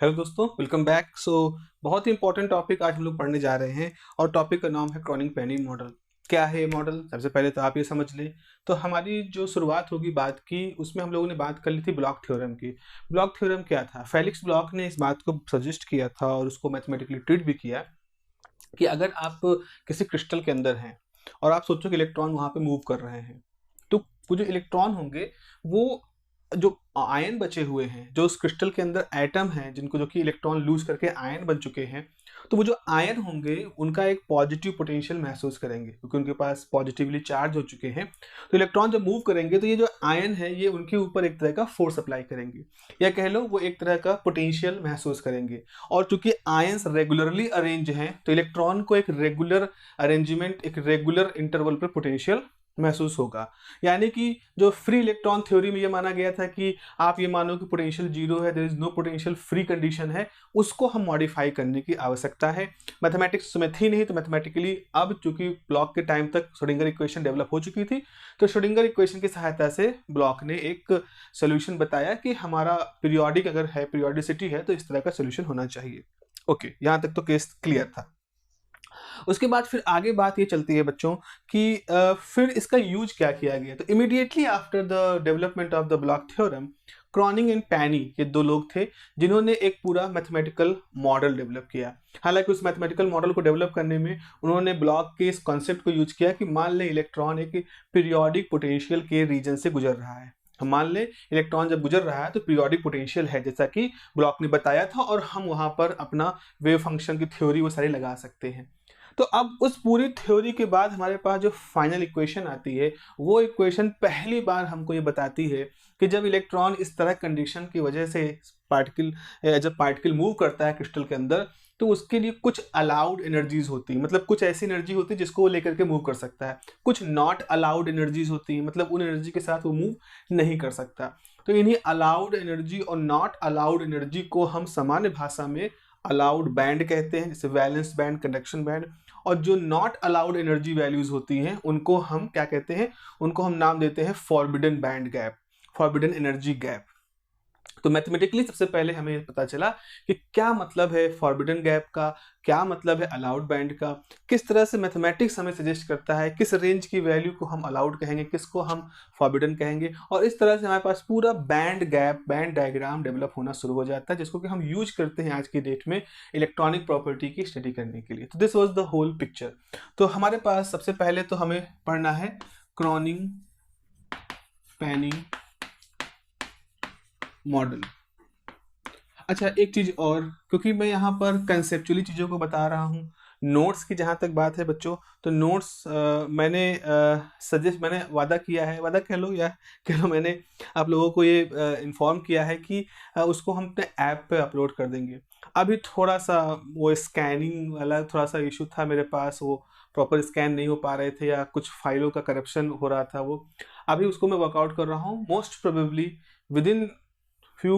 Hello दोस्तों, welcome back. बहुत ही important topic आज हम लोग पढ़ने जा रहे हैं और टॉपिक का नाम है क्रॉनिक-पेनी मॉडल। क्या है ये मॉडल? सबसे पहले तो आप ये समझ लें। तो हमारी जो शुरुआत होगी बात की, उसमें हम लोगों ने बात कर ली थी ब्लॉक थ्योरम की। ब्लॉक थ्योरम क्या था? फेलिक्स ब्लॉक ने इस बात को सजेस्ट किया था और उसको मैथमेटिकली ट्रीट भी किया कि अगर आप किसी क्रिस्टल के अंदर हैं और आप सोचो कि इलेक्ट्रॉन वहाँ पे मूव कर रहे हैं, तो वो जो इलेक्ट्रॉन होंगे, वो जो आयन बचे हुए हैं, जो उस क्रिस्टल के अंदर एटम हैं, जिनको जो कि इलेक्ट्रॉन लूज़ करके आयन बन चुके हैं, तो वो जो आयन होंगे, उनका एक पॉजिटिव पोटेंशियल महसूस करेंगे क्योंकि उनके पास पॉजिटिवली चार्ज हो चूके हैं। तो इलेक्ट्रॉन जब मूव करेंगे, तो ये जो आयन है, ये उनके ऊपर एक तरह का फोर्स अप्लाई करेंगे या कह लो वो एक तरह का पोटेंशियल महसूस करेंगे। और चूंकि आयंस रेगुलरली अरेंज हैं, तो इलेक्ट्रॉन को एक रेगुलर अरेंजमेंट, एक रेगुलर इंटरवल पर पोटेंशियल महसूस होगा। यानी कि जो फ्री इलेक्ट्रॉन थ्योरी में ये माना गया था कि आप ये मानो कि पोटेंशियल जीरो है, there is no potential free condition है, उसको हम मॉडिफाई करने की आवश्यकता है। मैथमेटिक्स में थी नहीं, तो मैथमेटिकली अब चूंकि ब्लॉक के टाइम तक श्रोडिंगर इक्वेशन डेवलप हो चुकी थी, तो श्रोडिंगर इक्वेशन की सहायता से ब्लॉक ने एक सोल्यूशन बताया कि हमारा पीरियोडिक अगर है, पीरियोडिसिटी है, तो इस तरह का सोल्यूशन होना चाहिए। ओके, यहाँ तक तो केस क्लियर था। उसके बाद फिर आगे बात ये चलती है बच्चों कि फिर इसका यूज क्या किया गया। तो immediately after the development of the Bloch theorem, Kronig and Penney, ये दो लोग थे जिन्होंने एक पूरा मैथमेटिकल मॉडल डेवलप किया। हालांकि उस मैथमेटिकल मॉडल को डेवलप करने में उन्होंने ब्लॉक के इस कॉन्सेप्ट को यूज किया कि मान लें इलेक्ट्रॉन एक पीरियोडिक पोटेंशियल के रीजन से गुजर रहा है। हम मान लें इलेक्ट्रॉन जब गुजर रहा है तो पीरियोडिक पोटेंशियल है, जैसा कि ब्लॉक ने बताया था, और हम वहां पर अपना वेव फंक्शन की थ्योरी वो सारी लगा सकते हैं। तो अब उस पूरी थ्योरी के बाद हमारे पास जो फाइनल इक्वेशन आती है, वो इक्वेशन पहली बार हमको ये बताती है कि जब इलेक्ट्रॉन इस तरह कंडीशन की वजह से पार्टिकल जब पार्टिकल मूव करता है क्रिस्टल के अंदर, तो उसके लिए कुछ अलाउड एनर्जीज होती है, मतलब कुछ ऐसी एनर्जी होती है जिसको वो लेकर के मूव कर सकता है। कुछ नॉट अलाउड एनर्जीज होती है, मतलब उन एनर्जी के साथ वो मूव नहीं कर सकता। तो इन्हीं अलाउड एनर्जी और नॉट अलाउड एनर्जी को हम सामान्य भाषा में अलाउड बैंड कहते हैं, जैसे वैलेंस बैंड, कंडक्शन बैंड। और जो नॉट अलाउड एनर्जी वैल्यूज होती हैं, उनको हम क्या कहते हैं? उनको हम नाम देते हैं forbidden band gap, forbidden energy gap. तो मैथमेटिकली सबसे पहले हमें पता चला कि क्या मतलब है फॉरबिडन गैप का, क्या मतलब है अलाउड बैंड का, किस तरह से मैथमेटिक्स हमें सजेस्ट करता है किस रेंज की वैल्यू को हम अलाउड कहेंगे, किसको हम फॉरबिडन कहेंगे। और इस तरह से हमारे पास पूरा band gap, band diagram develop होना शुरू हो जाता है, जिसको कि हम यूज करते हैं आज की डेट में इलेक्ट्रॉनिक प्रॉपर्टी की स्टडी करने के लिए। तो this was the whole picture. तो हमारे पास सबसे पहले तो हमें पढ़ना है क्रॉनिक पेनी मॉडल। अच्छा, एक चीज और, क्योंकि मैं यहाँ पर कंसेप्चुअली चीज़ों को बता रहा हूँ, नोट्स की जहाँ तक बात है बच्चों, तो नोट्स मैंने वादा किया है, वादा कह लो या कह लो, मैंने आप लोगों को ये इन्फॉर्म किया है कि उसको हम अपने ऐप पे अपलोड कर देंगे। अभी थोड़ा सा वो स्कैनिंग वाला थोड़ा सा इशू था मेरे पास, वो प्रॉपर स्कैन नहीं हो पा रहे थे या कुछ फाइलों का करप्शन हो रहा था। वो अभी उसको मैं वर्कआउट कर रहा हूँ। Most probably with in few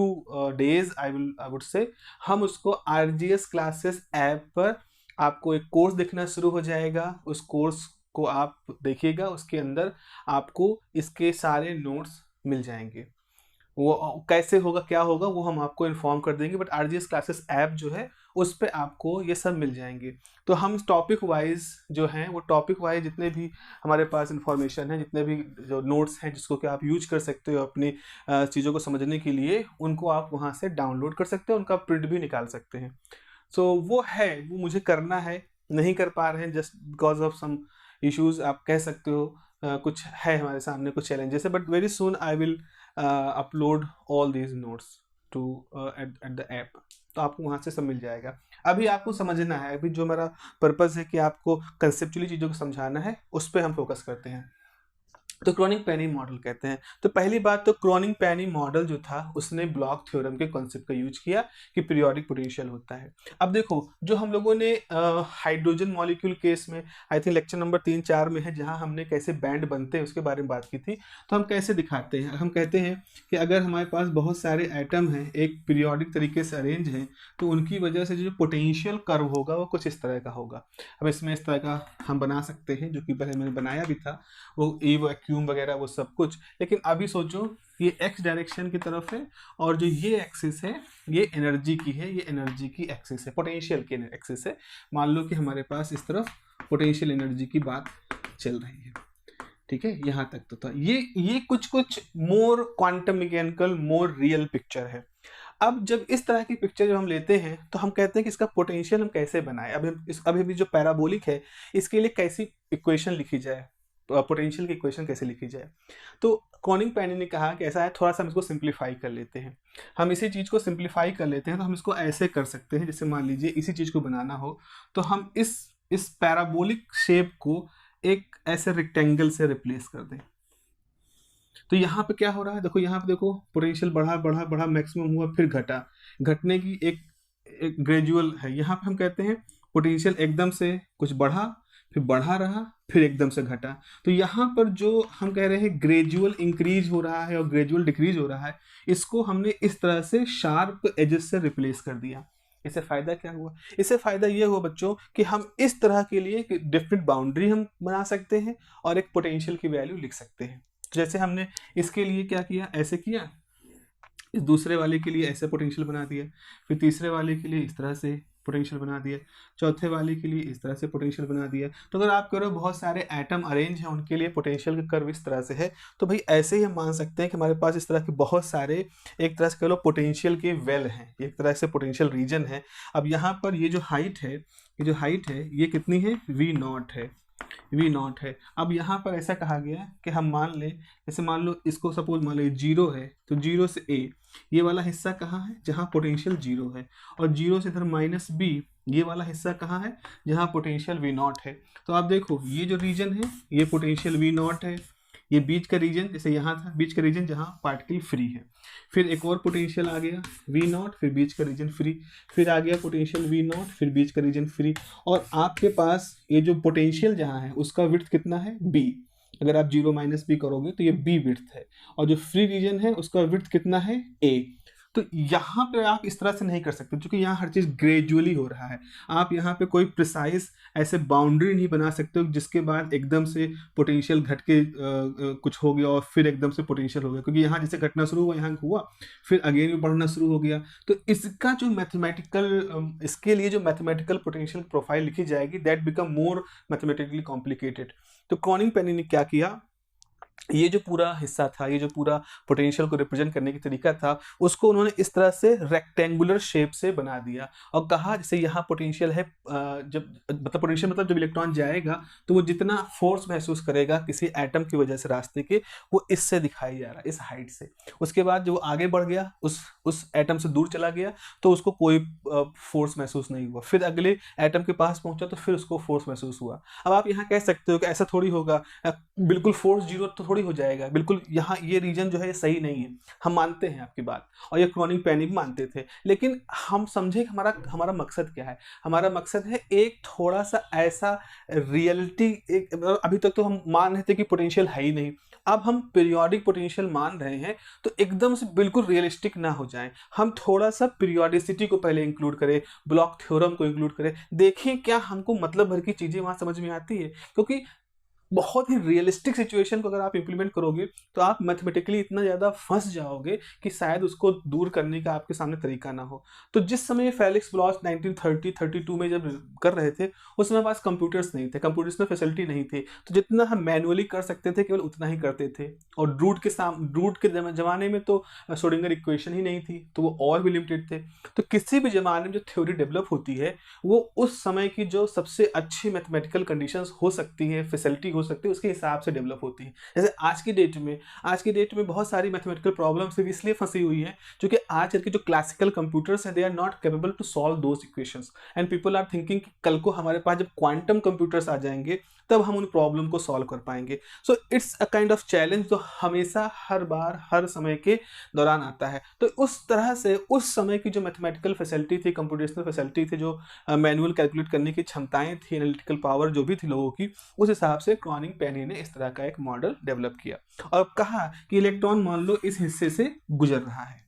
days I would say हम उसको आरजीएस क्लासेस ऐप पर आपको एक कोर्स देखना शुरू हो जाएगा। उस कोर्स को आप देखिएगा, उसके अंदर आपको इसके सारे नोट्स मिल जाएंगे। वो कैसे होगा, क्या होगा, वो हम आपको इन्फॉर्म कर देंगे, बट आरजीएस क्लासेस ऐप जो है उस पर आपको ये सब मिल जाएंगे। तो हम टॉपिक वाइज जो हैं, वो टॉपिक वाइज जितने भी हमारे पास इंफॉर्मेशन है, जितने भी जो नोट्स हैं जिसको कि आप यूज कर सकते हो अपनी चीज़ों को समझने के लिए, उनको आप वहाँ से डाउनलोड कर सकते हो, उनका प्रिंट भी निकाल सकते हैं। सो वो है, वो मुझे करना है, नहीं कर पा रहे हैं just because of some issues, आप कह सकते हो। कुछ है हमारे सामने, कुछ चैलेंजेस है, but very soon I will upload all these notes to at the app. तो आपको वहाँ से सब मिल जाएगा। अभी आपको समझना है, अभी जो मेरा पर्पज़ है कि आपको कंसेप्चुअली चीज़ों को समझाना है, उस पर हम फोकस करते हैं। तो क्रॉनिक पेनी मॉडल कहते हैं। तो पहली बात तो क्रॉनिक पेनी मॉडल जो था, उसने ब्लॉक थ्योरम के कॉन्सेप्ट का यूज किया कि पीरियोडिक पोटेंशियल होता है। अब देखो, जो हम लोगों ने हाइड्रोजन मॉलिक्यूल केस में, आई थिंक लेक्चर नंबर 3-4 में है, जहां हमने कैसे बैंड बनते हैं उसके बारे में बात की थी। तो हम कैसे दिखाते हैं? हम कहते हैं कि अगर हमारे पास बहुत सारे एटम हैं, एक पीरियोडिक तरीके से अरेंज हैं, तो उनकी वजह से जो पोटेंशियल कर्व होगा वो कुछ इस तरह का होगा। अब इसमें इस तरह का हम बना सकते हैं, जो कि पहले मैंने बनाया भी था। वो वैक्यूम वगैरह वो सब कुछ। लेकिन अभी सोचो ये एक्स डायरेक्शन की तरफ है और जो ये एक्सिस है ये एनर्जी की है, ये एनर्जी की एक्सिस है, पोटेंशियल की एक्सिस है। मान लो कि हमारे पास इस तरफ पोटेंशियल एनर्जी की बात चल रही है, ठीक है, यहाँ तक तो था। ये कुछ more quantum mechanical, more real picture है। अब जब इस तरह की पिक्चर जब हम लेते हैं तो हम कहते हैं कि इसका पोटेंशियल हम कैसे बनाएं। अभी जो पैराबोलिक है इसके लिए कैसी इक्वेशन लिखी जाए, पोटेंशियल की इक्वेशन कैसे लिखी जाए। तो क्रॉनिक-पेनी ने कहा कि ऐसा है, थोड़ा सा हम इसको सिंप्लीफाई कर लेते हैं। हम इसी चीज़ को सिंप्लीफाई कर लेते हैं तो हम इसको ऐसे कर सकते हैं, जैसे मान लीजिए इसी चीज़ को बनाना हो तो हम इस पैराबोलिक शेप को एक ऐसे रेक्टेंगल से रिप्लेस कर दें। तो यहाँ पे क्या हो रहा है, देखो यहाँ पे देखो पोटेंशियल बढ़ा बढ़ा बढ़ा मैक्सिमम हुआ फिर घटा, घटने की एक ग्रेजुअल है। यहाँ पे हम कहते हैं पोटेंशियल एकदम से कुछ बढ़ा फिर बढ़ा रहा फिर एकदम से घटा। तो यहाँ पर जो हम कह रहे हैं ग्रेजुअल इंक्रीज हो रहा है और ग्रेजुअल डिक्रीज हो रहा है, इसको हमने इस तरह से शार्प एजेस से रिप्लेस कर दिया। इससे फायदा क्या हुआ? इससे फायदा ये हुआ बच्चों कि हम इस तरह के लिए डिफरेंट बाउंड्री हम बना सकते हैं और एक पोटेंशियल की वैल्यू लिख सकते हैं। जैसे हमने इसके लिए क्या किया, ऐसे किया, इस दूसरे वाले के लिए ऐसे पोटेंशियल बना दिया, फिर तीसरे वाले के लिए इस तरह से पोटेंशियल बना दिया, चौथे वाले के लिए इस तरह से पोटेंशियल बना दिया। तो अगर आप करो बहुत सारे एटम अरेंज हैं उनके लिए पोटेंशियल का कर्व इस तरह से है, तो भाई ऐसे ही हम मान सकते हैं कि हमारे पास इस तरह के बहुत सारे, एक तरह से कह लो पोटेंशियल के वेल हैं, एक तरह से पोटेंशियल रीजन है। अब यहाँ पर ये जो हाइट है, ये कितनी है, V0 है, V0 है। अब यहाँ पर ऐसा कहा गया कि हम मान लें, जैसे मान लो इसको सपोज मान लो 0 है तो 0 से A ये वाला हिस्सा कहाँ है, जहाँ पोटेंशियल 0 है, और 0 से इधर -B ये वाला हिस्सा कहाँ है, जहाँ पोटेंशियल V0 है। तो आप देखो ये जो रीजन है ये पोटेंशियल V0 है, ये बीच का रीजन जैसे यहाँ था, बीच का रीजन जहाँ पार्टिकल फ्री है। फिर एक और पोटेंशियल आ गया V0, फिर बीच का रीजन फ्री, फिर आ गया पोटेंशियल V0, फिर बीच का रीजन फ्री। और आपके पास ये जो पोटेंशियल जहाँ है उसका विड्थ कितना है, B। अगर आप 0 - B करोगे तो ये B विड्थ है, और जो फ्री रीजन है उसका विड्थ कितना है, A। तो यहाँ पे आप इस तरह से नहीं कर सकते क्योंकि यहाँ हर चीज़ ग्रेजुअली हो रहा है। आप यहाँ पे कोई प्रिसाइज ऐसे बाउंड्री नहीं बना सकते हो जिसके बाद एकदम से पोटेंशियल घट के कुछ हो गया और फिर एकदम से पोटेंशियल हो गया, क्योंकि यहाँ जैसे घटना शुरू हुआ यहाँ हुआ फिर अगेन भी बढ़ना शुरू हो गया। तो इसका जो मैथमेटिकल, इसके लिए जो मैथमेटिकल पोटेंशियल प्रोफाइल लिखी जाएगी that become more mathematically complicated. तो क्रॉनिक-पेनी ने क्या किया, ये जो पूरा हिस्सा था, ये जो पूरा पोटेंशियल को रिप्रेजेंट करने की तरीका था, उसको उन्होंने इस तरह से रेक्टेंगुलर शेप से बना दिया और कहा जैसे यहाँ पोटेंशियल है, जब मतलब पोटेंशियल मतलब जब इलेक्ट्रॉन जाएगा तो वो जितना फोर्स महसूस करेगा किसी एटम की वजह से रास्ते के, वो इससे दिखाई जा रहा है, इस हाइट से। उसके बाद जो आगे बढ़ गया, उस एटम से दूर चला गया तो उसको कोई फोर्स महसूस नहीं हुआ, फिर अगले एटम के पास पहुंचा तो फिर उसको फोर्स महसूस हुआ। अब आप यहाँ कह सकते हो कि ऐसा थोड़ी होगा, बिल्कुल फोर्स 0 तो थोड़ी हो जाएगा, बिल्कुल यहाँ ये रीजन जो है ये सही नहीं है। हम मानते हैं आपकी बात, और ये क्रॉनिक-पेनी भी मानते थे, लेकिन हम समझे कि हमारा मकसद क्या है। हमारा मकसद है एक थोड़ा सा ऐसा रियलिटी, एक अभी तक तो हम मान रहे थे कि पोटेंशियल है ही नहीं, अब हम पीरियोडिक पोटेंशियल मान रहे हैं, तो एकदम से बिल्कुल रियलिस्टिक ना हो जाए। हम थोड़ा सा पीरियोडिसिटी को पहले इंक्लूड करें, ब्लॉक थ्योरम को इंक्लूड करें, देखें क्या हमको मतलब भर की चीज़ें वहाँ समझ में आती है। क्योंकि बहुत ही रियलिस्टिक सिचुएशन को अगर आप इंप्लीमेंट करोगे तो आप मैथमेटिकली इतना ज़्यादा फंस जाओगे कि शायद उसको दूर करने का आपके सामने तरीका ना हो। तो जिस समय फेलिक्स ब्लॉच 1932 में जब कर रहे थे, उस समय पास कंप्यूटर्स नहीं थे, कंप्यूटर्स में फैसिलिटी नहीं थी, तो जितना हम मैनुअली कर सकते थे केवल उतना ही करते थे। और रूट के ज़माने में तो श्रोडिंगर इक्वेशन ही नहीं थी, तो वो और भी लिमिटेड थे। तो किसी भी ज़माने में जो थ्योरी डेवलप होती है वो उस समय की जो सबसे अच्छी मैथमेटिकल कंडीशंस हो सकती है, फैसिलिटी हो सकती है, उसके हिसाब से डेवलप होती है। जैसे आज की डेट में बहुत सारी मैथमेटिकल प्रॉब्लम्स सिर्फ इसलिए फंसी हुई हैं क्योंकि आज के जो क्लासिकल कंप्यूटर्स हैं they are not capable to solve those equations, and people are thinking कि कल को हमारे पास जब क्वांटम कंप्यूटर्स आ जाएंगे तब हम उन प्रॉब्लम को सॉल्व कर पाएंगे। So it's a kind of challenge जो हमेशा हर बार हर समय के दौरान आता है। तो उस तरह से उस समय की जो मैथमेटिकल फैसिलिटी थी, कंप्यूटेशनल फैसिलिटी थी, जो मैनुअल कैलकुलेट करने की क्षमताएं थी, एनालिटिकल पावर जो भी थी लोगों की, उस हिसाब से क्रॉनिक-पेनी ने इस तरह का एक मॉडल डेवलप किया और कहा कि इलेक्ट्रॉन मान लो इस हिस्से से गुजर रहा है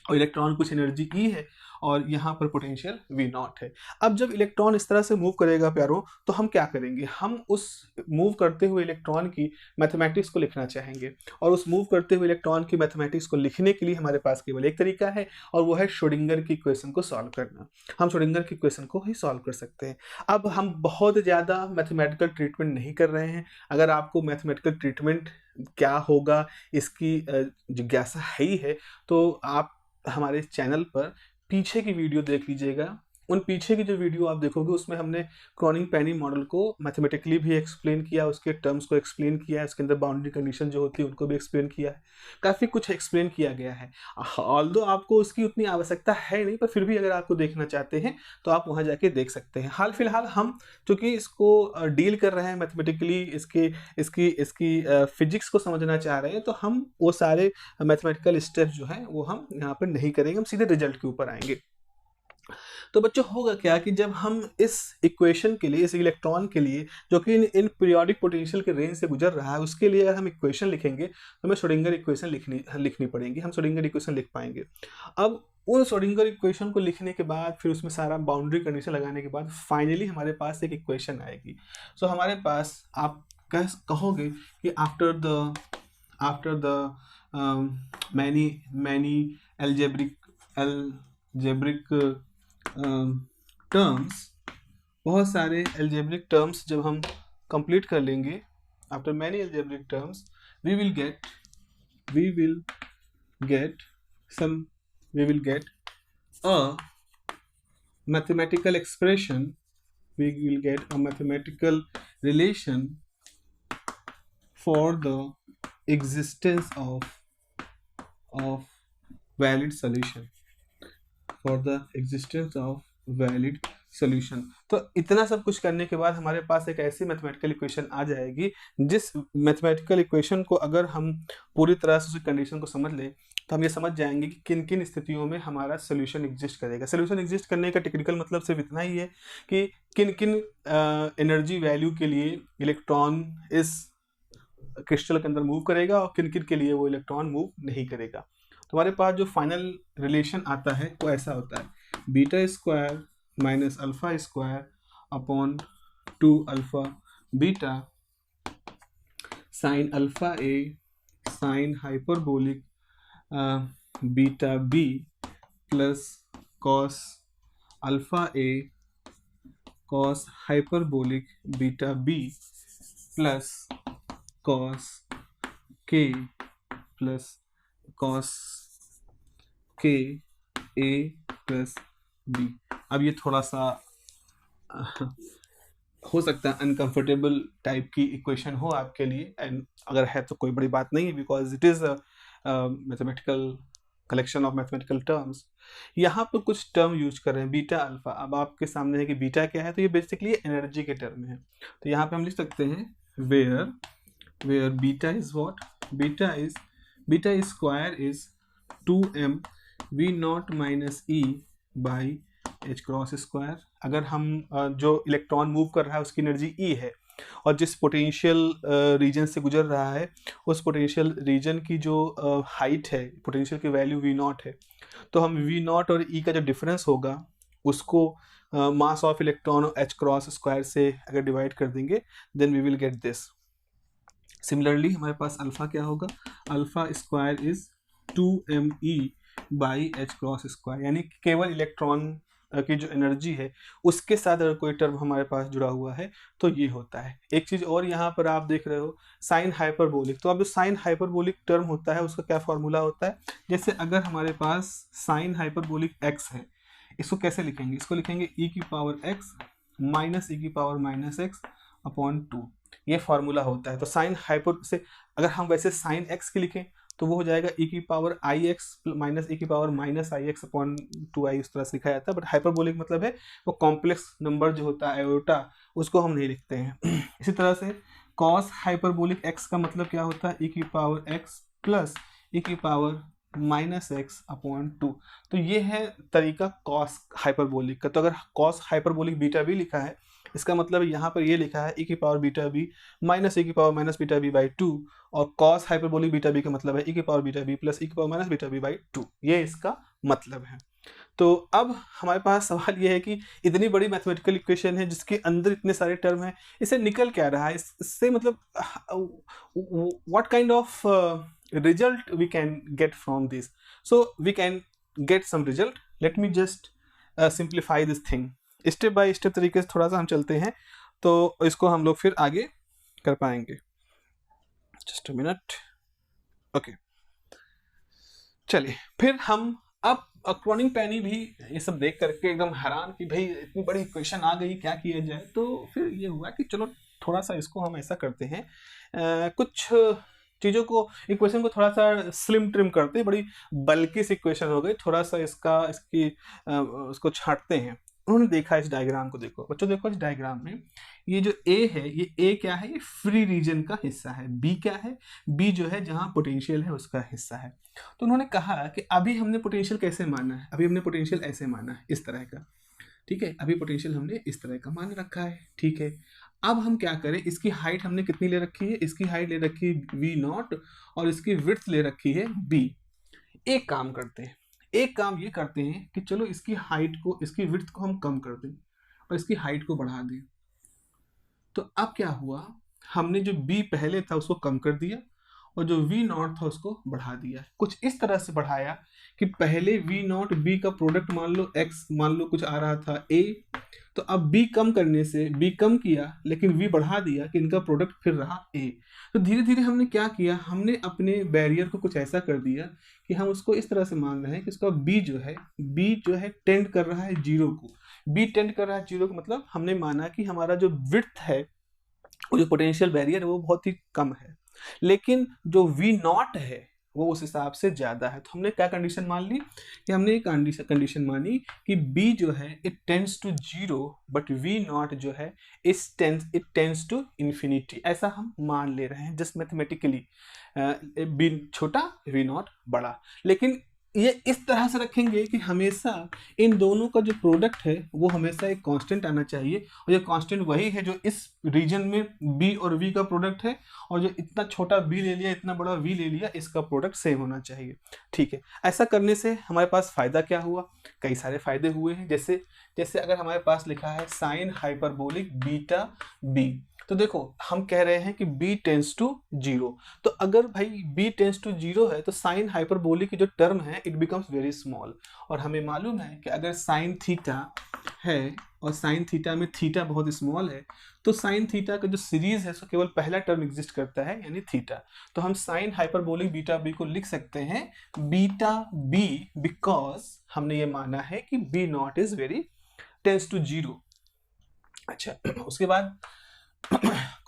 और इलेक्ट्रॉन कुछ एनर्जी ई है और यहाँ पर पोटेंशियल वी नॉट है। अब जब इलेक्ट्रॉन इस तरह से मूव करेगा प्यारों, तो हम क्या करेंगे, हम उस मूव करते हुए इलेक्ट्रॉन की मैथमेटिक्स को लिखना चाहेंगे, और उस मूव करते हुए इलेक्ट्रॉन की मैथमेटिक्स को लिखने के लिए हमारे पास केवल एक तरीका है, और वो है श्रोडिंगर की इक्वेशन को सॉल्व करना। हम श्रोडिंगर की इक्वेशन को ही सॉल्व कर सकते हैं। अब हम बहुत ज़्यादा मैथमेटिकल ट्रीटमेंट नहीं कर रहे हैं। अगर आपको मैथमेटिकल ट्रीटमेंट क्या होगा इसकी जिज्ञासा ही है, तो आप हमारे चैनल पर पीछे की वीडियो देख लीजिएगा। उन पीछे की जो वीडियो आप देखोगे उसमें हमने क्रॉनिंग-पेनी मॉडल को मैथमेटिकली भी एक्सप्लेन किया, उसके टर्म्स को एक्सप्लेन किया है, उसके अंदर बाउंड्री कंडीशन जो होती है उनको भी एक्सप्लेन किया है। काफ़ी कुछ एक्सप्लेन किया गया है। ऑल्दो आपको उसकी उतनी आवश्यकता है नहीं, पर फिर भी अगर आपको देखना चाहते हैं तो आप वहाँ जाके देख सकते हैं। हाल-फिलहाल हम चूँकि इसको डील कर रहे हैं मैथमेटिकली, इसकी फिजिक्स को समझना चाह रहे हैं, तो हम वो सारे मैथमेटिकल स्टेप्स जो हैं वो हम यहाँ पर नहीं करेंगे, हम सीधे रिजल्ट के ऊपर आएँगे। तो बच्चों होगा क्या कि जब हम इस इक्वेशन के लिए, इस इलेक्ट्रॉन के लिए जो कि इन पीरियोडिक पोटेंशियल के रेंज से गुजर रहा है, उसके लिए अगर हम इक्वेशन लिखेंगे तो हमें श्रोडिंगर इक्वेशन लिखनी पड़ेगी। हम श्रोडिंगर इक्वेशन लिख पाएंगे। अब उन श्रोडिंगर इक्वेशन को लिखने के बाद फिर उसमें सारा बाउंड्री कंडीशन लगाने के बाद फाइनली हमारे पास एक इक्वेशन आएगी। सो हमारे पास आप कहोगे कि after the many algebraic terms, बहुत सारे एल्जेब्रिक टर्म्स जब हम कंप्लीट कर लेंगे, after many algebraic terms we will get a mathematical expression, we will get a mathematical relation for the existence of valid solution, for the existence of valid solution। तो इतना सब कुछ करने के बाद हमारे पास एक ऐसी मैथमेटिकल इक्वेशन आ जाएगी, जिस मैथमेटिकल इक्वेशन को अगर हम पूरी तरह से उसकी कंडीशन को समझ लें तो हम ये समझ जाएंगे कि किन किन स्थितियों में हमारा सोल्यूशन एग्जिस्ट करेगा। सोल्यूशन एग्जिस्ट करने का टेक्निकल मतलब सिर्फ इतना ही है कि किन किन एनर्जी वैल्यू के लिए इलेक्ट्रॉन इस क्रिस्टल के अंदर मूव करेगा और किन किन के लिए वो इलेक्ट्रॉन मूव नहीं करेगा। तो हमारे पास जो फाइनल रिलेशन आता है वो ऐसा होता है, beta square minus alpha square upon 2 alpha beta sine alpha A sine hyperbolic beta B plus cos alpha A cos hyperbolic beta B plus cos K plus cos K A plus B. अब ये थोड़ा सा हो सकता है uncomfortable type की equation हो आपके लिए, एंड अगर है तो कोई बड़ी बात नहीं है, because it is a mathematical collection of mathematical terms. यहाँ पर कुछ टर्म यूज कर रहे हैं, बीटा अल्फा। अब आपके सामने है कि बीटा क्या है, तो ये बेसिकली एनर्जी के टर्म है। तो यहाँ पे हम लिख सकते हैं where beta is what, beta square is 2m v naught minus E by H cross square. अगर हम जो इलेक्ट्रॉन मूव कर रहा है उसकी एनर्जी ई है, और जिस पोटेंशियल रीजन से गुजर रहा है उस पोटेंशियल रीजन की जो हाइट है, पोटेंशियल की वैल्यू वी नॉट है, तो हम वी नॉट और ई का जो डिफरेंस होगा उसको mass of electron H cross square से अगर डिवाइड कर देंगे, then we will get this. Similarly हमारे पास अल्फा क्या होगा, alpha square is 2me by H cross square, यानी केवल इलेक्ट्रॉन की जो एनर्जी है उसके साथ अगर कोई टर्म हमारे पास जुड़ा हुआ है तो ये होता है। एक चीज़ और यहाँ पर आप देख रहे हो साइन हाइपरबोलिक। तो अब जो साइन हाइपरबोलिक टर्म होता है उसका क्या फॉर्मूला होता है, जैसे अगर हमारे पास साइन हाइपरबोलिक x है, इसको कैसे लिखेंगे, इसको लिखेंगे e की पावर x माइनस e की पावर माइनस x अपॉन 2, ये फार्मूला होता है। तो साइन हाइपर से अगर हम वैसे साइन x की लिखें तो वो हो जाएगा e की पावर आई एक्स माइनस e की पावर माइनस आई एक्स अपॉन 2i, इस तरह से लिखा जाता है। बट हाइपरबोलिक मतलब है वो कॉम्प्लेक्स नंबर जो होता है आयोटा, उसको हम नहीं लिखते हैं। इसी तरह से कॉस हाइपरबोलिक x का मतलब क्या होता है, e की पावर x प्लस e की पावर माइनस एक्स अपॉन 2। तो ये है तरीका कॉस हाइपरबोलिक का। तो अगर कॉस हाइपरबोलिक बीटा बी लिखा है, इसका मतलब यहाँ पर ये लिखा है e की power beta B minus e की power minus beta B by 2, और कॉस हाइपरबोलिक बीटा बी का मतलब है e की power beta B plus e की power minus beta B by 2, ये इसका मतलब है। तो अब हमारे पास सवाल ये है कि इतनी बड़ी मैथमेटिकल इक्वेशन है जिसके अंदर इतने सारे टर्म हैं, इसे निकल क्या रहा है, इससे मतलब what kind of result we can get from this. So we can get some result. Let me just simplify this thing. Step by step तरीके से थोड़ा सा हम चलते हैं तो इसको हम लोग फिर आगे कर पाएंगे. Just a minute. ओके, चलिए फिर हम अब क्रॉनिंग पेनी भी ये सब देख करके एकदम हैरान कि भाई इतनी बड़ी इक्वेशन आ गई, क्या किया जाए. तो फिर ये हुआ कि चलो थोड़ा सा इसको हम ऐसा करते हैं, कुछ चीज़ों को, इक्वेशन को थोड़ा सा स्लिम ट्रिम करते हैं. बड़ी बल्कि सी इक्वेशन हो गई, थोड़ा सा इसकी उसको छांटते हैं. उन्होंने देखा इस डायग्राम को, देखो बच्चों, देखो इस डायग्राम में ये जो ए है, ये ए क्या है, ये फ्री रीजन का हिस्सा है. बी क्या है, बी जो है जहां पोटेंशियल है उसका हिस्सा है. तो उन्होंने कहा कि अभी हमने पोटेंशियल कैसे माना है, अभी हमने पोटेंशियल ऐसे माना है, इस तरह का. ठीक है, अभी पोटेंशियल हमने इस तरह का मान रखा है. ठीक है, अब हम क्या करें, इसकी हाइट हमने कितनी ले रखी है, इसकी हाइट ले रखी है वी नॉट और इसकी विड्थ ले रखी है बी. एक काम करते हैं, एक काम ये करते हैं कि चलो इसकी हाइट को, इसकी विड्थ को हम कम कर दें और इसकी हाइट को बढ़ा दें. तो अब क्या हुआ, हमने जो बी पहले था उसको कम कर दिया और जो वी नॉट था उसको बढ़ा दिया. कुछ इस तरह से बढ़ाया कि पहले वी नॉट बी का प्रोडक्ट मान लो एक्स, मान लो कुछ आ रहा था ए, तो अब बी कम करने से बी कम किया लेकिन वी बढ़ा दिया कि इनका प्रोडक्ट फिर रहा ए. तो धीरे धीरे हमने क्या किया, हमने अपने बैरियर को कुछ ऐसा कर दिया कि हम उसको इस तरह से मान रहे हैं कि उसका बी जो है टेंड कर रहा है जीरो को. बी टेंड कर रहा है जीरो को मतलब हमने माना कि हमारा जो विड्थ है, वो जो पोटेंशियल बैरियर है वो बहुत ही कम है, लेकिन जो वी नॉट है वो उस हिसाब से ज्यादा है. तो हमने क्या कंडीशन मान ली, कि हमने एक कंडीशन मानी कि b जो है it tends to zero but v naught जो है इट टेंड्स टू इन्फिनिटी. ऐसा हम मान ले रहे हैं जस्ट मैथमेटिकली, b छोटा v नॉट बड़ा. लेकिन ये इस तरह से रखेंगे कि हमेशा इन दोनों का जो प्रोडक्ट है वो हमेशा एक कांस्टेंट आना चाहिए, और ये कांस्टेंट वही है जो इस रीजन में b और v का प्रोडक्ट है, और जो इतना छोटा b ले लिया, इतना बड़ा v ले लिया, इसका प्रोडक्ट सेम होना चाहिए. ठीक है, ऐसा करने से हमारे पास फायदा क्या हुआ, कई सारे फायदे हुए हैं. जैसे अगर हमारे पास लिखा है साइन हाइपरबोलिक बीटा b, तो देखो हम कह रहे हैं कि b टेंस टू जीरो. तो अगर भाई b टेंस टू जीरो है तो साइन हाइपरबोलिक की जो टर्म है इट बिकम्स वेरी स्मॉल. और हमें मालूम है कि अगर साइन थीटा है और साइन थीटा में थीटा बहुत स्मॉल है, तो साइन थीटा का जो सीरीज है उसका केवल पहला टर्म एग्जिस्ट करता है यानी थीटा. तो हम साइन हाइपरबोलिक बीटा बी को लिख सकते हैं बीटा बी, बिकॉज हमने ये माना है कि B naught is very tends to zero. अच्छा, उसके बाद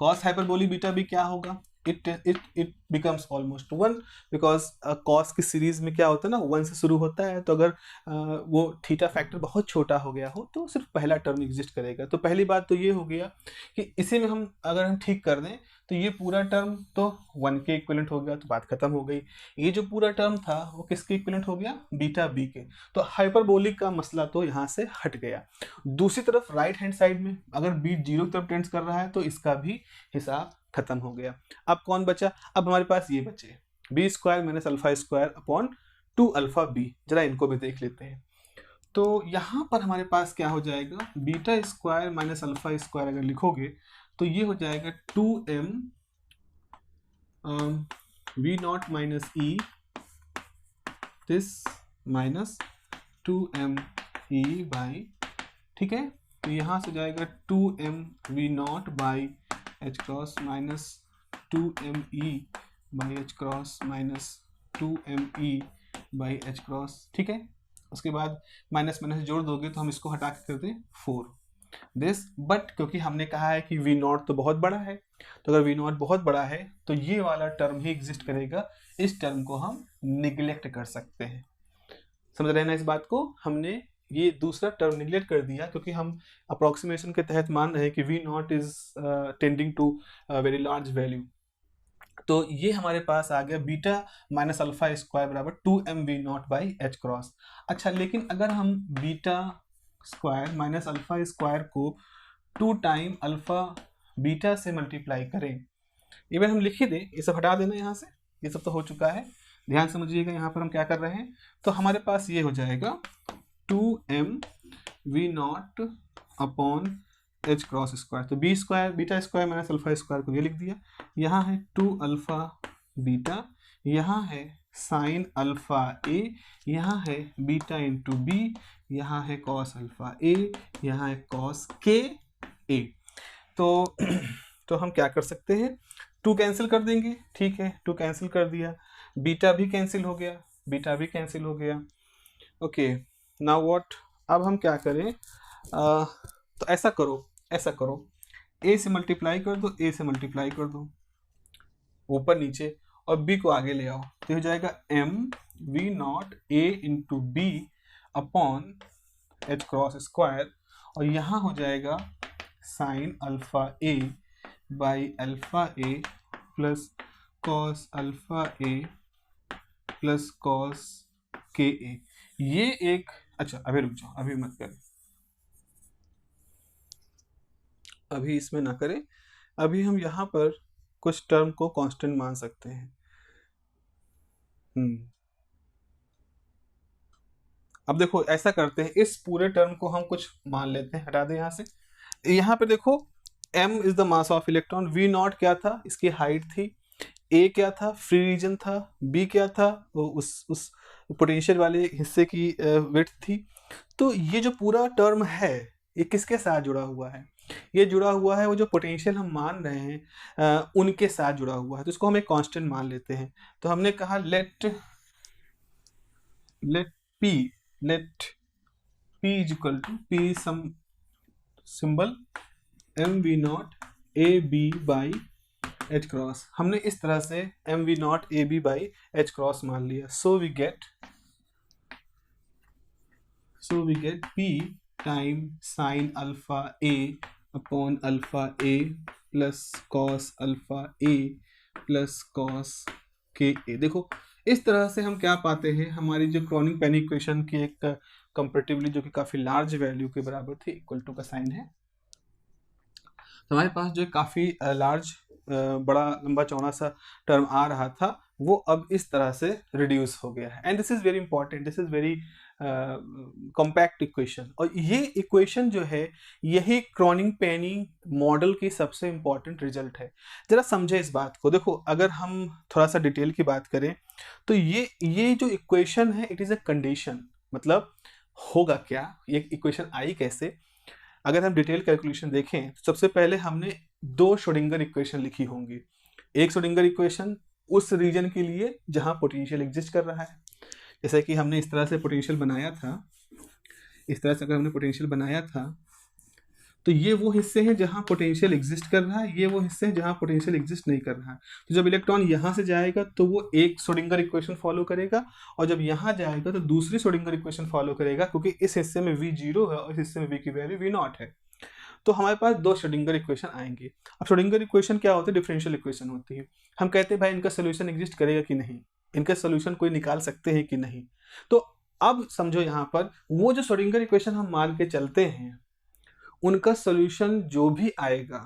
cos हाइपरबोलिक बीटा भी क्या होगा, it becomes almost 1, because cos की सीरीज में क्या होता है ना, 1 से शुरू होता है. तो अगर वो थीटा फैक्टर बहुत छोटा हो गया हो तो सिर्फ पहला टर्म एग्जिस्ट करेगा. तो पहली बात तो ये हो गया कि इसी में हम अगर हम ठीक कर दें तो ये पूरा टर्म तो 1 के इक्विवेलेंट हो गया, तो बात खत्म हो गई. ये जो पूरा टर्म था वो किसके इक्विवेलेंट हो गया, बीटा बी के. तो हाइपरबोलिक का मसला तो यहाँ से हट गया. दूसरी तरफ राइट हैंड साइड में अगर बी जीरो की तरफ टेंड्स कर रहा है तो इसका भी हिसाब खत्म हो गया. अब कौन बचा, अब हमारे पास ये बचे B square minus alpha square upon 2 alpha B. जरा इनको भी देख लेते हैं. तो यहाँ पर हमारे पास क्या हो जाएगा, beta square minus alpha square अगर लिखोगे तो ये हो जाएगा 2m V naught minus E this minus 2m E by. ठीक है, तो यहाँ से जाएगा 2m V naught by H cross minus 2m E by H cross minus 2m E by H cross. ठीक है, उसके बाद माइनस माइनस जोड़ दोगे तो हम इसको हटा के करते हैं 4 दिस. बट क्योंकि हमने कहा है कि वी नॉट तो बहुत बड़ा है, तो अगर वी नॉट बहुत बड़ा है तो ये वाला टर्म ही एग्जिस्ट करेगा, इस टर्म को हम निगलेक्ट कर सकते हैं. समझ रहे हैं ना इस बात को, हमने ये दूसरा टर्म निगलेक्ट कर दिया क्योंकि हम अप्रोक्सीमेशन के तहत मान रहे हैं कि V naught is tending to very large value. तो ये हमारे पास आ गया बीटा माइनस अल्फा स्क्वायर बराबर 2m V naught by H cross. अच्छा, लेकिन अगर हम beta square minus alpha square को 2 टाइम अल्फा बीटा से मल्टीप्लाई करें, इवन हम लिख ही दें, ये सब हटा देना यहाँ से, ये सब तो हो चुका है. ध्यान समझिएगा यहाँ पर हम क्या कर रहे हैं. तो हमारे पास ये हो जाएगा 2m v0 upon h cross square. तो B square beta square minus alpha square को ये लिख दिया। यहाँ है 2 अल्फा बीटा, यहाँ है साइन अल्फा ए, यहाँ है बीटा इंटू बी, यहाँ है कॉस अल्फा ए, यहाँ है कॉस के ए। तो हम क्या कर सकते हैं, 2 कैंसिल कर देंगे, ठीक है 2 कैंसिल कर दिया, बीटा भी कैंसिल हो गया, बीटा भी कैंसिल हो गया। ओके नाउ व्हाट, अब हम क्या करें, तो ऐसा करो a से मल्टीप्लाई कर दो, a से मल्टीप्लाई कर दो ऊपर नीचे, और b को आगे ले आओ, तो हो जाएगा m v0 a into B upon h cross square, और यहाँ हो जाएगा sine alpha a by alpha a plus cos alpha a plus cos K A. ये एक, अच्छा अभी रुक जाओ, अभी मत करें, अभी इसमें ना करें, अभी हम यहाँ पर कुछ टर्म को कांस्टेंट मान सकते हैं। अब देखो ऐसा करते हैं, इस पूरे टर्म को हम कुछ मान लेते हैं, हटा दें यहाँ से। यहाँ पे देखो m is the mass of electron, v not क्या था, इसकी हाइट थी, a क्या था, फ्री रीजन था, b क्या था, उस पोटेंशियल वाले हिस्से की विड्थ थी। तो ये जो पूरा टर्म है ये किसके साथ जुड़ा हुआ है, ये जुड़ा हुआ है वो जो पोटेंशियल हम मान रहे हैं उनके साथ जुड़ा हुआ है। तो इसको हम एक कांस्टेंट मान लेते हैं। तो हमने कहा let p is equal to p some symbol M V naught A B by H cross. हमने इस तरह से M V naught A B by H cross मान लिया। So we get p time sine alpha A upon alpha A plus cos alpha A plus cos K A. देखो इस तरह से हम क्या पाते हैं, हमारी जो क्रॉनिक पेनी इक्वेशन की एक कंपैरेटिवली जो कि काफ़ी लार्ज वैल्यू के बराबर थी, इक्वल टू का साइन है, तो हमारे पास जो काफ़ी लार्ज बड़ा लंबा चौड़ा सा टर्म आ रहा था वो अब इस तरह से रिड्यूस हो गया है। And this is very important, this is very compact equation. और ये इक्वेशन जो है यही क्रॉनिक पेनी मॉडल की सबसे इंपॉर्टेंट रिजल्ट है। ज़रा समझे इस बात को। देखो अगर हम थोड़ा सा डिटेल की बात करें तो ये जो इक्वेशन है इट इज़ अ कंडीशन। मतलब होगा क्या, ये इक्वेशन आई कैसे, अगर हम डिटेल कैलकुलेशन देखें तो सबसे पहले हमने 2 श्रोडिंगर इक्वेशन लिखी होंगी। एक श्रोडिंगर इक्वेशन उस रीजन के लिए जहां पोटेंशियल एग्जिस्ट कर रहा है, जैसे कि हमने इस तरह से पोटेंशियल बनाया था, इस तरह से अगर हमने पोटेंशियल बनाया था तो ये वो हिस्से हैं जहां पोटेंशियल एग्जिस्ट कर रहा है, ये वो हिस्से हैं जहां पोटेंशियल एग्जिस्ट नहीं कर रहा है। तो जब इलेक्ट्रॉन यहाँ से जाएगा तो वो एक श्रोडिंगर इक्वेशन फॉलो करेगा, और जब यहाँ जाएगा तो दूसरी श्रोडिंगर इक्वेशन फॉलो करेगा, क्योंकि इस हिस्से में v 0 है और इस हिस्से में v की वैल्यू v नॉट है। तो हमारे पास 2 श्रोडिंगर इक्वेशन आएंगे। अब श्रोडिंगर इक्वेशन क्या होती है, डिफरेंशियल इक्वेशन होती है। हम कहते हैं भाई इनका सोल्यूशन एग्जिस्ट करेगा कि नहीं, इनका सोल्यूशन कोई निकाल सकते हैं कि नहीं। तो अब समझो यहाँ पर वो जो श्रोडिंगर इक्वेशन हम मान के चलते हैं उनका सोल्यूशन जो भी आएगा,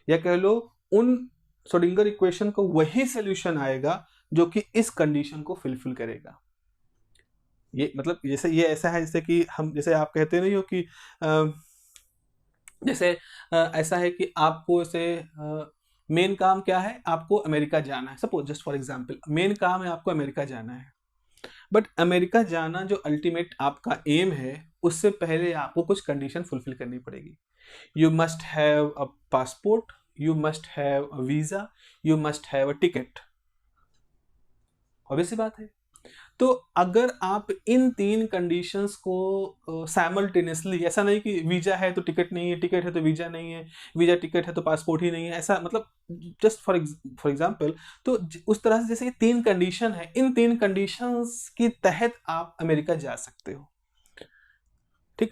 या कह लो उन श्रोडिंगर इक्वेशन को वही सोल्यूशन आएगा जो कि इस कंडीशन को फुलफिल करेगा। ये मतलब जैसे ये ऐसा है जैसे कि हम, जैसे आप कहते नहीं हो कि जैसे ऐसा है कि आपको से मेन काम क्या है, आपको अमेरिका जाना है, suppose just for example main काम है आपको अमेरिका जाना है, बट अमेरिका जाना जो अल्टीमेट आपका एम है उससे पहले आपको कुछ कंडीशन फुलफिल करनी पड़ेगी। You must have a passport, you must have a visa, you must have a ticket. Obvious सी बात है। तो अगर आप इन 3 कंडीशंस को साइमल्टेनियसली, ऐसा नहीं कि वीजा है तो टिकट नहीं है, टिकट है तो वीजा नहीं है, वीजा टिकट है तो पासपोर्ट ही नहीं है, ऐसा मतलब जस्ट फॉर एग्जांपल, तो उस तरह से जैसे 3 कंडीशन है, इन 3 कंडीशंस के तहत आप अमेरिका जा सकते हो। ठीक,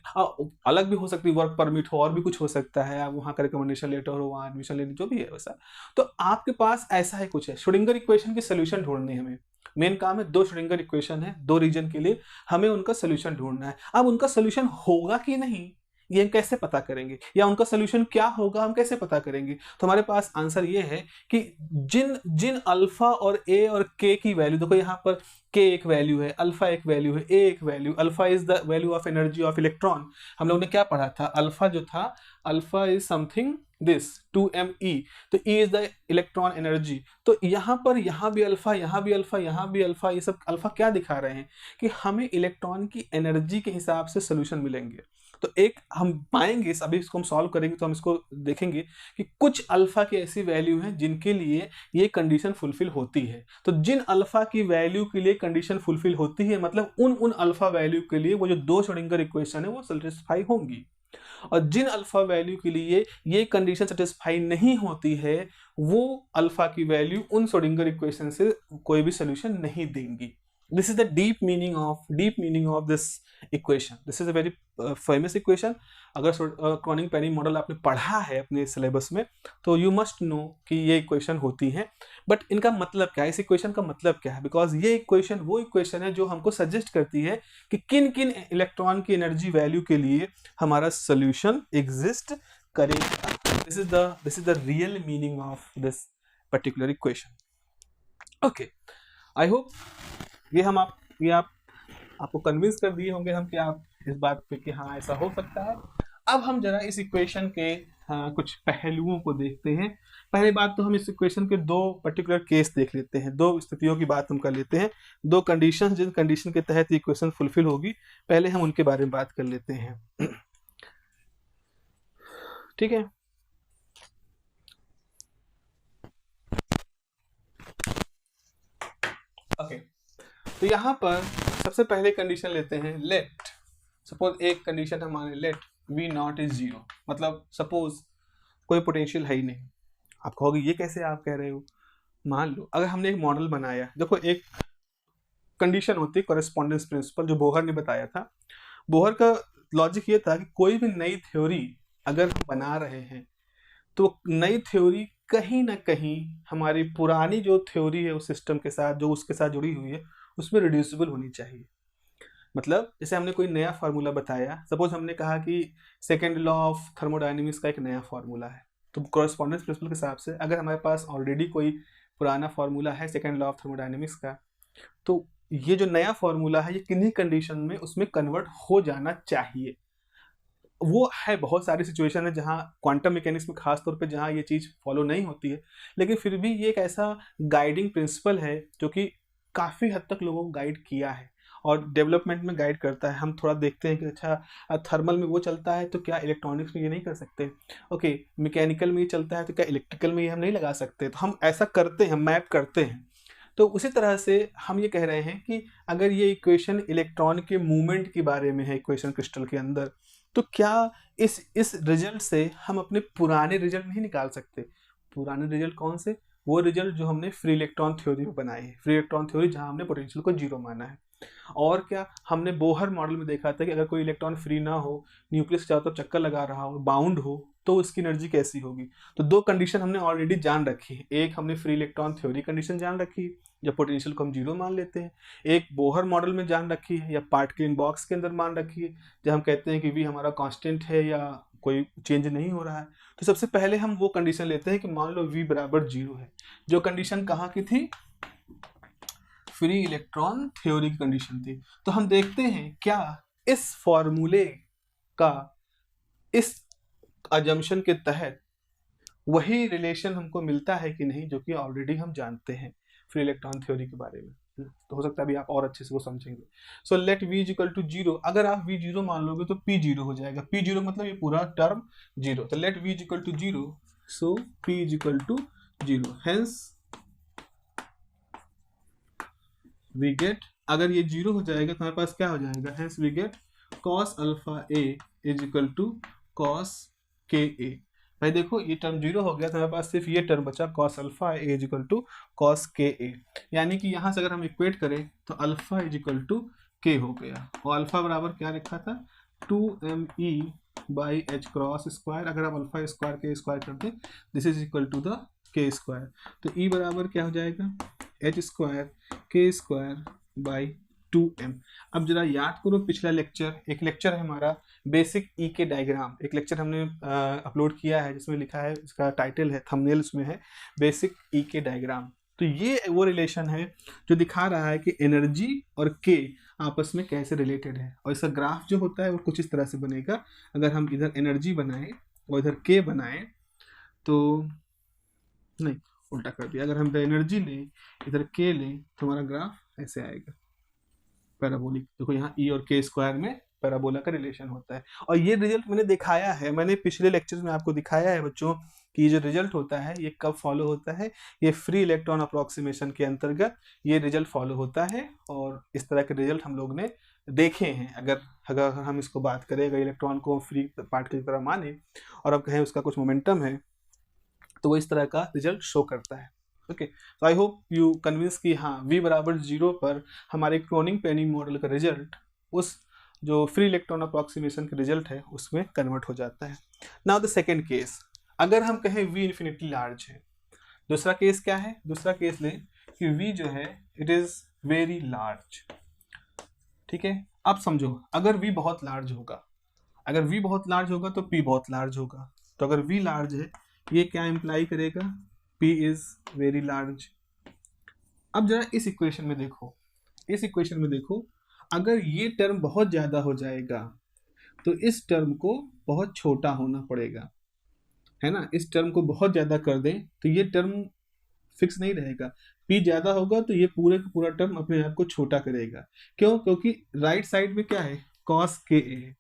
अलग भी हो सकती है, वर्क परमिट हो और भी कुछ हो सकता है, आप वहाँ का रिकमेंडेशन लेटर हो, वहाँ एडमिशन लेने, जो भी है वैसा। तो आपके पास ऐसा है कुछ है, श्रोडिंगर इक्वेशन की सोल्यूशन ढूंढनी है हमें। मेन काम है 2 श्रोडिंगर इक्वेशन है 2 रीजन के लिए, हमें उनका सोल्यूशन ढूंढना है। अब उनका सोल्यूशन होगा कि नहीं ये हम कैसे पता करेंगे, या उनका सोल्यूशन क्या होगा हम कैसे पता करेंगे? तो हमारे पास आंसर ये है कि जिन जिन अल्फा और ए और के की वैल्यू, देखो यहाँ पर के एक वैल्यू है, अल्फा एक वैल्यू है, ए एक value, alpha is the value of energy of electron. हम लोग ने क्या पढ़ा था, अल्फा जो था, alpha is something this 2me, तो E is the electron energy. तो यहाँ पर यहाँ भी अल्फा, यहाँ भी अल्फा, यहाँ भी अल्फा, ये सब अल्फा क्या दिखा रहे हैं कि हमें इलेक्ट्रॉन की एनर्जी के हिसाब से सोल्यूशन मिलेंगे। तो एक हम पाएंगे, अभी इसको हम सॉल्व करेंगे तो हम इसको देखेंगे कि कुछ अल्फा की ऐसी वैल्यू है जिनके लिए ये कंडीशन फुलफिल होती है। तो जिन अल्फा की वैल्यू के लिए कंडीशन फुलफिल होती है, मतलब उन अल्फा वैल्यू के लिए वो जो दो श्रोडिंगर इक्वेशन है वो सेटिस्फाई होंगी, और जिन अल्फा वैल्यू के लिए ये कंडीशन सेटिस्फाई नहीं होती है, वो अल्फा की वैल्यू उन श्रोडिंगर इक्वेशन से कोई भी सोल्यूशन नहीं देंगी। This is the deep meaning of this equation. This is a very famous equation. अगर क्रॉनिक पेनी मॉडल आपने पढ़ा है अपने सिलेबस में तो यू मस्ट नो कि ये इक्वेशन होती है। बट इनका मतलब क्या है, इस इक्वेशन का मतलब क्या है? बिकॉज ये इक्वेशन वो इक्वेशन है जो हमको सजेस्ट करती है कि किन किन इलेक्ट्रॉन की एनर्जी वैल्यू के लिए हमारा सोल्यूशन एग्जिस्ट करेगा। This is the real meaning of this particular equation. Okay, I hope ये आपको कन्विंस कर दिए होंगे हम कि आप इस बात पे कि हाँ ऐसा हो सकता है। अब हम जरा इस इक्वेशन के कुछ पहलुओं को देखते हैं। पहली बात तो हम इस इक्वेशन के दो पर्टिकुलर केस देख लेते हैं, दो स्थितियों की बात हम कर लेते हैं, दो कंडीशन जिन कंडीशन के तहत ये इक्वेशन फुलफिल होगी, पहले हम उनके बारे में बात कर लेते हैं। ठीक है, ओके। तो यहाँ पर सबसे पहले कंडीशन लेते हैं, लेट सपोज एक कंडीशन हमारे लेट V नॉट इज 0, मतलब सपोज कोई पोटेंशियल है ही नहीं। आप कहोगे ये कैसे आप कह रहे हो? मान लो अगर हमने एक मॉडल बनाया, देखो एक कंडीशन होती है कॉरेस्पॉन्डेंस प्रिंसिपल जो बोहर ने बताया था। बोहर का लॉजिक ये था कि कोई भी नई थ्योरी अगर हम बना रहे हैं तो नई थ्योरी कहीं ना कहीं हमारी पुरानी जो थ्योरी है उस सिस्टम के साथ जो उसके साथ जुड़ी हुई है उसमें रिड्यूसिबल होनी चाहिए। मतलब जैसे हमने कोई नया फार्मूला बताया, सपोज हमने कहा कि सेकेंड लॉ ऑफ थर्मोडायनेमिक्स का एक नया फार्मूला है, तो कॉरेस्पॉन्डेंस प्रिंसिपल के हिसाब से अगर हमारे पास ऑलरेडी कोई पुराना फार्मूला है सेकेंड लॉ ऑफ थर्मोडायनेमिक्स का, तो ये जो नया फार्मूला है ये किन्हीं कंडीशन में उसमें कन्वर्ट हो जाना चाहिए। वो है बहुत सारी सिचुएशन है जहाँ क्वांटम मैकेनिक्स में खास तौर पे जहाँ ये चीज़ फॉलो नहीं होती है, लेकिन फिर भी ये एक ऐसा गाइडिंग प्रिंसिपल है जो कि काफ़ी हद तक लोगों को गाइड किया है और डेवलपमेंट में गाइड करता है। हम थोड़ा देखते हैं कि अच्छा थर्मल में वो चलता है तो क्या इलेक्ट्रॉनिक्स में ये नहीं कर सकते, ओके मैकेनिकल में ये चलता है तो क्या इलेक्ट्रिकल में ये हम नहीं लगा सकते, तो हम ऐसा करते हैं, मैप करते हैं। तो उसी तरह से हम ये कह रहे हैं कि अगर ये इक्वेशन इलेक्ट्रॉन के मूवमेंट के बारे में है इक्वेशन क्रिस्टल के अंदर, तो क्या इस रिजल्ट से हम अपने पुराने रिजल्ट नहीं निकाल सकते? पुराने रिजल्ट कौन से? वो रिजल्ट जो हमने फ्री इलेक्ट्रॉन थ्योरी में बनाए हैं, फ्री इलेक्ट्रॉन थ्योरी जहां हमने पोटेंशियल को 0 माना है। और क्या हमने बोहर मॉडल में देखा था कि अगर कोई इलेक्ट्रॉन फ्री ना हो, न्यूक्लियस के चारों तरफ चक्कर लगा रहा हो, बाउंड हो, तो उसकी एनर्जी कैसी होगी। तो दो कंडीशन हमने ऑलरेडी जान रखी है, एक हमने फ्री इलेक्ट्रॉन थ्योरी कंडीशन जान रखी है जब पोटेंशियल को हम 0 मान लेते हैं, एक बोहर मॉडल में जान रखी है या पार्टिकल इन बॉक्स के अंदर मान रखी है जब हम कहते हैं कि V हमारा कांस्टेंट है या कोई चेंज नहीं हो रहा है। तो सबसे पहले हम वो कंडीशन लेते हैं कि मान लो V बराबर 0 है, जो कंडीशन कहाँ की थी? फ्री इलेक्ट्रॉन थ्योरी की कंडीशन थी। तो हम देखते हैं क्या इस फॉर्मूले का इस अजम्पशन के तहत वही रिलेशन हमको मिलता है कि नहीं जो कि ऑलरेडी हम जानते हैं फ्री इलेक्ट्रॉन थ्योरी के बारे में। तो हो सकता है अभी आप और अच्छे से वो समझेंगे। So let V equal to 0, अगर आप V 0 मान लोगे तो P 0 हो जाएगा। P 0 मतलब ये पूरा टर्म 0, तो let V equal to 0, so P equal to 0, hence we get, अगर ये 0 हो जाएगा तो हमारे पास क्या हो जाएगा, hence we get cos alpha A is equal to cos KA। भाई देखो ये टर्म 0 हो गया तो हमारे पास सिर्फ ये टर्म बचा cos alpha A is equal to cos KA, यानी कि यहाँ से अगर हम इक्वेट करें तो alpha is equal to K हो गया, और अल्फा बराबर क्या लिखा था 2me by h cross square. अगर आप अल्फा स्क्वायर के स्क्वायर करते this is equal to the K square, तो E बराबर क्या हो जाएगा h square K square by 2m। अब जरा याद करो पिछला लेक्चर, एक लेक्चर है हमारा बेसिक ई के डायग्राम, एक लेक्चर हमने अपलोड किया है जिसमें लिखा है, इसका टाइटल है, थंबनेल उसमें है, बेसिक ई के डायग्राम। तो ये वो रिलेशन है जो दिखा रहा है कि एनर्जी और के आपस में कैसे रिलेटेड है। और इसका ग्राफ जो होता है वो कुछ इस तरह से बनेगा। अगर हम इधर एनर्जी बनाएं और इधर के बनाएं, तो नहीं, उल्टा कर दिया, अगर हम इधर एनर्जी लें इधर के लें तो हमारा ग्राफ ऐसे आएगा, पैराबोलिक। देखो यहाँ ई और के स्क्वायर में पैराबोला का रिलेशन होता है। और ये रिजल्ट मैंने दिखाया है, मैंने पिछले लेक्चर में आपको दिखाया है बच्चों कि ये जो रिजल्ट होता है ये कब फॉलो होता है। ये फ्री इलेक्ट्रॉन अप्रोक्सीमेशन के अंतर्गत ये रिजल्ट फॉलो होता है। और इस तरह के रिजल्ट हम लोग ने देखे हैं। अगर अगर हम इसको बात करें, अगर इलेक्ट्रॉन को फ्री पार्टिकल की तरह माने और अब कहें उसका कुछ मोमेंटम है, तो वो इस तरह का रिजल्ट शो करता है। ओके, तो आई होप यू कन्विंस कि हाँ v बराबर 0 पर हमारे क्रोनिग पेनी मॉडल का रिजल्ट उस जो फ्री इलेक्ट्रॉन अप्रोक्सीमेशन का रिजल्ट है उसमें कन्वर्ट हो जाता है। नाउ द सेकेंड केस, अगर हम कहें v इन्फिनिटी लार्ज है। दूसरा केस क्या है? दूसरा केस लें कि v जो है इट इज वेरी लार्ज। ठीक है, अब समझो, अगर v बहुत लार्ज होगा, अगर v बहुत लार्ज होगा तो p बहुत लार्ज होगा। तो अगर v लार्ज है, ये क्या इंप्लाई करेगा? p is very large. अब जरा इस इक्वेशन में देखो, इस इक्वेशन में देखो, अगर ये टर्म बहुत ज्यादा हो जाएगा तो इस टर्म को बहुत छोटा होना पड़ेगा, है ना। इस टर्म को बहुत ज्यादा कर दें तो ये टर्म फिक्स नहीं रहेगा। p ज्यादा होगा तो ये पूरे का पूरा टर्म अपने आप को छोटा करेगा। क्यों? क्योंकि राइट साइड में क्या है? cos ka है,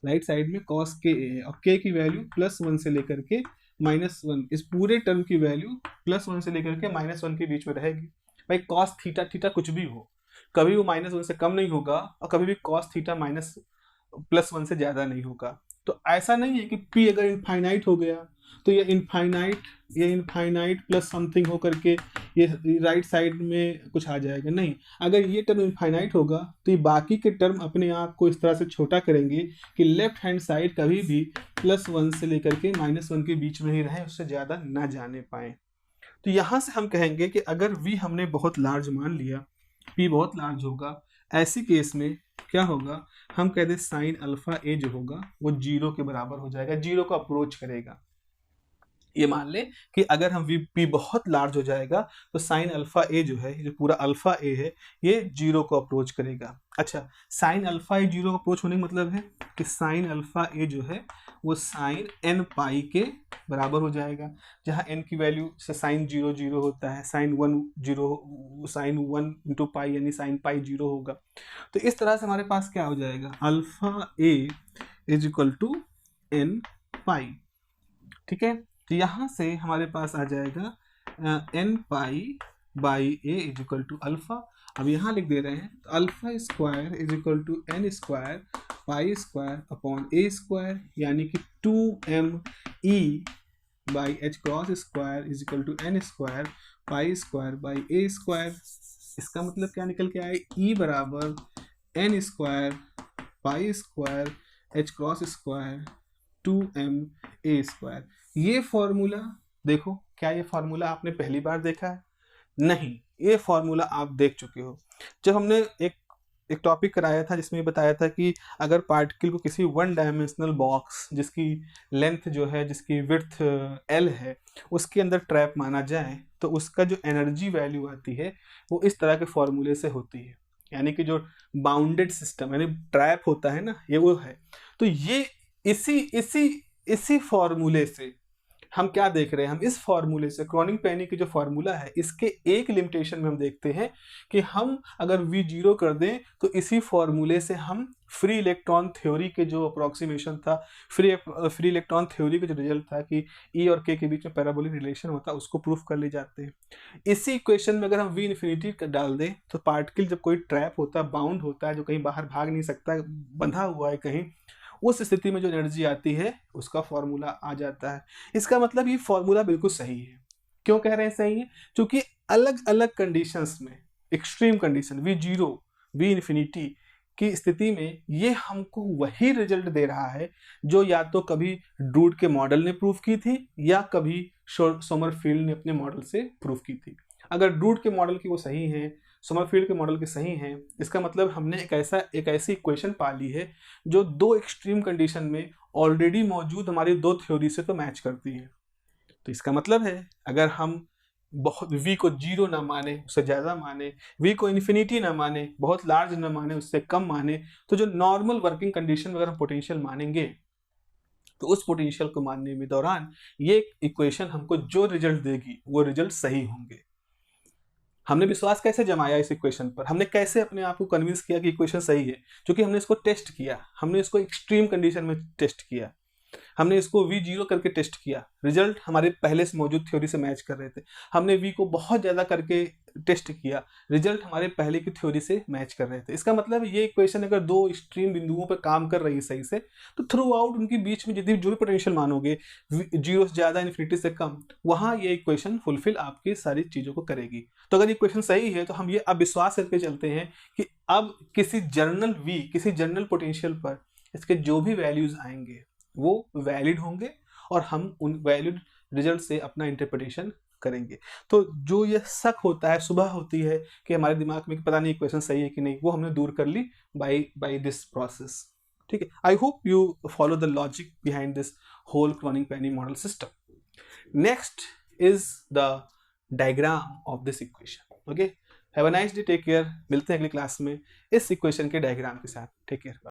राइट साइड में cos ka है और k की वैल्यू +1 से लेकर के -1, इस पूरे टर्म की वैल्यू +1 से लेकर के -1 के बीच में रहेगी। भाई cos थीटा, थीटा कुछ भी हो, कभी वो -1 से कम नहीं होगा और कभी भी cos थीटा +1 से ज्यादा नहीं होगा। तो ऐसा नहीं है कि p अगर इनफाइनाइट हो गया तो ये इनफाइनाइट प्लस समथिंग होकर के ये राइट साइड में कुछ आ जाएगा। नहीं, अगर ये टर्म इनफाइनाइट होगा तो ये बाकी के टर्म अपने आप को इस तरह से छोटा करेंगे कि लेफ्ट हैंड साइड कभी भी +1 से लेकर के -1 के बीच में ही रहे, उससे ज़्यादा ना जाने पाए। तो यहाँ से हम कहेंगे कि अगर v हमने बहुत लार्ज मान लिया, p बहुत लार्ज होगा, ऐसी केस में क्या होगा? हम कहते हैं साइन अल्फा a जो होगा वो 0 के बराबर हो जाएगा, 0 को अप्रोच करेगा। ये मान ले कि अगर हम p बहुत लार्ज हो जाएगा तो साइन अल्फा a जो है, जो पूरा अल्फा a है, ये 0 को अप्रोच करेगा। अच्छा, साइन अल्फा a 0 को अप्रोच होने का मतलब है कि साइन अल्फा a जो है वो साइन n पाई के बराबर हो जाएगा, जहाँ n की वैल्यू से साइन 0 0 होता है, साइन 1 0, साइन 1 इंटू पाई यानी साइन पाई 0 होगा। तो इस तरह से हमारे पास क्या हो जाएगा? Alpha a is equal to n pi. ठीक है, तो यहाँ से हमारे पास आ जाएगा n pi by a is equal to alpha. अब यहाँ लिख दे रहे हैं तो alpha square is equal to n square pi square upon a square, यानी कि 2m e by h cross square is equal to n square pi square by a square. इसका मतलब क्या निकल के आए? e बराबर n square pi square h cross square 2m a square. ये फॉर्मूला देखो, क्या ये फॉर्मूला आपने पहली बार देखा है? नहीं, ये फॉर्मूला आप देख चुके हो। जब हमने एक टॉपिक कराया था जिसमें बताया था कि अगर पार्टिकल को किसी 1 डायमेंशनल बॉक्स जिसकी लेंथ जो है, जिसकी विड्थ l है, उसके अंदर ट्रैप माना जाए तो उसका जो एनर्जी वैल्यू आती है वो इस तरह के फॉर्मूले से होती है। यानी कि जो बाउंडेड सिस्टम यानी ट्रैप होता है ना, ये वो है। तो ये इसी फॉर्मूले से हम क्या देख रहे हैं? हम इस फॉर्मूले से क्रोनिग पेनी की जो फॉर्मूला है, इसके एक लिमिटेशन में हम देखते हैं कि हम अगर v 0 कर दें तो इसी फॉर्मूले से हम फ्री इलेक्ट्रॉन थ्योरी के जो अप्रोक्सीमेशन था, फ्री इलेक्ट्रॉन थ्योरी का जो रिजल्ट था कि E और K के बीच में पैराबोलिक रिलेशन होता है, उसको प्रूफ कर ले जाते हैं। इसी इक्वेशन में अगर हम v इन्फिनिटी डाल दें तो पार्टिकल जब कोई ट्रैप होता है, बाउंड होता है, जो कहीं बाहर भाग नहीं सकता, बंधा हुआ है कहीं, उस स्थिति में जो एनर्जी आती है उसका फॉर्मूला आ जाता है। इसका मतलब ये फॉर्मूला बिल्कुल सही है। क्यों कह रहे हैं सही है? क्योंकि अलग अलग कंडीशंस में, extreme condition v 0 v infinity की स्थिति में ये हमको वही रिजल्ट दे रहा है जो या तो कभी ड्रूड के मॉडल ने प्रूफ की थी या कभी सोमरफील्ड ने अपने मॉडल से प्रूफ की थी। अगर ड्रूड के मॉडल की वो सही है, समरफील्ड के मॉडल के सही हैं, इसका मतलब हमने एक ऐसी इक्वेशन पा ली है जो दो एक्सट्रीम कंडीशन में ऑलरेडी मौजूद हमारी दो थ्योरी से तो मैच करती है। तो इसका मतलब है अगर हम बहुत v को 0 ना माने, उससे ज़्यादा माने, v को इन्फिनिटी ना माने, बहुत लार्ज ना माने, उससे कम माने, तो जो नॉर्मल वर्किंग कंडीशन में अगर हम पोटेंशियल मानेंगे तो उस पोटेंशियल को मानने में दौरान ये इक्वेशन हमको जो रिजल्ट देगी वो रिजल्ट सही होंगे। हमने विश्वास कैसे जमाया इस इक्वेशन पर, हमने कैसे अपने आप को कन्विंस किया कि इक्वेशन सही है, क्योंकि हमने इसको टेस्ट किया, हमने इसको एक्सट्रीम कंडीशन में टेस्ट किया, हमने इसको v0 करके टेस्ट किया, रिजल्ट हमारे पहले से मौजूद थ्योरी से मैच कर रहे थे। हमने v को बहुत ज़्यादा करके टेस्ट किया, रिजल्ट हमारे पहले की थ्योरी से मैच कर रहे थे। इसका मतलब ये इक्वेशन अगर दो एक्सट्रीम बिंदुओं पर काम कर रही है सही से, तो थ्रू आउट उनके बीच में जितनी जो भी पोटेंशियल मानोगे 0 से ज़्यादा, इन्फिनिटी से कम, वहाँ ये इक्वेशन फुलफिल आपकी सारी चीज़ों को करेगी। तो अगर इक्वेशन सही है तो हम ये अब विश्वास करके चलते हैं कि अब किसी जर्नल पोटेंशियल पर इसके जो भी वैल्यूज आएंगे वो वैलिड होंगे और हम उन वैलिड रिजल्ट से अपना इंटरप्रिटेशन करेंगे। तो जो ये शक होता है, सुबह होती है कि हमारे दिमाग में कि पता नहीं इक्वेशन सही है कि नहीं, वो हमने दूर कर ली बाय दिस प्रोसेस। ठीक है, I hope you follow the logic behind this whole Kronig Penney model system. Next is the diagram of this equation. Okay, have a nice day, take care. मिलते हैं अगली क्लास में इस इक्वेशन के diagram के साथ। Take care.